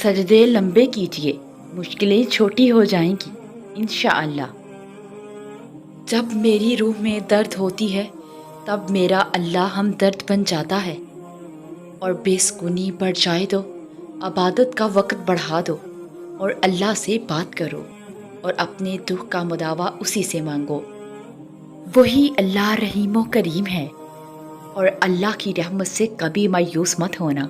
سجدے لمبے کیجیے، مشکلیں چھوٹی ہو جائیں گی انشاءاللہ۔ جب میری روح میں درد ہوتی ہے تب میرا اللہ ہمدرد بن جاتا ہے، اور بے سکونی بڑھ جائے تو عبادت کا وقت بڑھا دو اور اللہ سے بات کرو اور اپنے دکھ کا مداوع اسی سے مانگو۔ وہی اللہ رحیم و کریم ہے، اور اللہ کی رحمت سے کبھی مایوس مت ہونا۔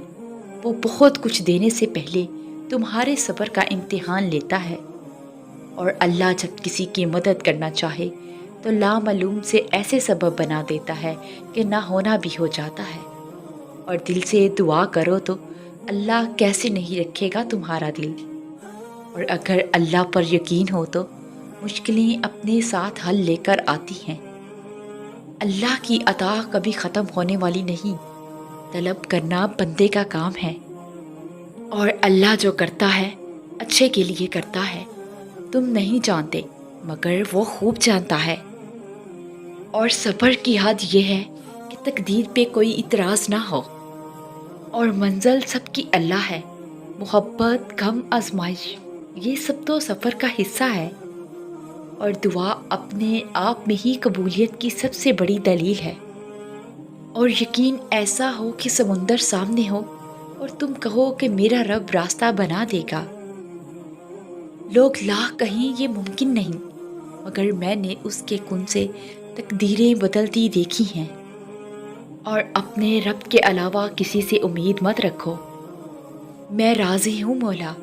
وہ بہت کچھ دینے سے پہلے تمہارے صبر کا امتحان لیتا ہے، اور اللہ جب کسی کی مدد کرنا چاہے تو لامعلوم سے ایسے سبب بنا دیتا ہے کہ نہ ہونا بھی ہو جاتا ہے۔ اور دل سے دعا کرو تو اللہ کیسے نہیں رکھے گا تمہارا دل۔ اور اگر اللہ پر یقین ہو تو مشکلیں اپنے ساتھ حل لے کر آتی ہیں۔ اللہ کی عطا کبھی ختم ہونے والی نہیں، طلب کرنا بندے کا کام ہے، اور اللہ جو کرتا ہے اچھے کے لیے کرتا ہے۔ تم نہیں جانتے مگر وہ خوب جانتا ہے۔ اور صبر کی حد یہ ہے کہ تقدیر پہ کوئی اعتراض نہ ہو، اور منزل سب کی اللہ ہے۔ محبت، غم، آزمائش، یہ سب تو سفر کا حصہ ہے، اور دعا اپنے آپ میں ہی قبولیت کی سب سے بڑی دلیل ہے۔ اور یقین ایسا ہو کہ سمندر سامنے ہو اور تم کہو کہ میرا رب راستہ بنا دے گا۔ لوگ لاکھ کہیں یہ ممکن نہیں، مگر میں نے اس کے کن سے تقدیریں بدلتی دیکھی ہیں۔ اور اپنے رب کے علاوہ کسی سے امید مت رکھو۔ میں راضی ہوں مولا،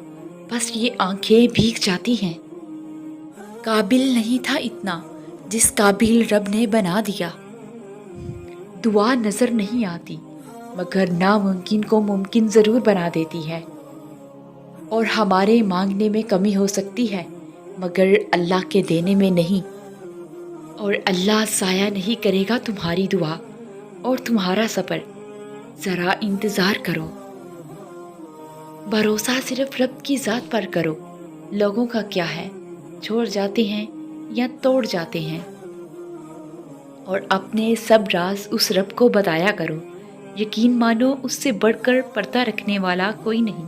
بس یہ آنکھیں بھیگ جاتی ہیں۔ قابل نہیں تھا اتنا جس قابل رب نے بنا دیا۔ دعا نظر نہیں آتی مگر ناممکن کو ممکن ضرور بنا دیتی ہے۔ اور ہمارے مانگنے میں کمی ہو سکتی ہے مگر اللہ کے دینے میں نہیں۔ اور اللہ ضائع نہیں کرے گا تمہاری دعا اور تمہارا صبر۔ ذرا انتظار کرو۔ بھروسہ صرف رب کی ذات پر کرو۔ لوگوں کا کیا ہے، چھوڑ جاتے ہیں یا توڑ جاتے ہیں۔ اور اپنے سب راز اس رب کو بتایا کرو۔ یقین مانو اس سے بڑھ کر پردہ رکھنے والا کوئی نہیں۔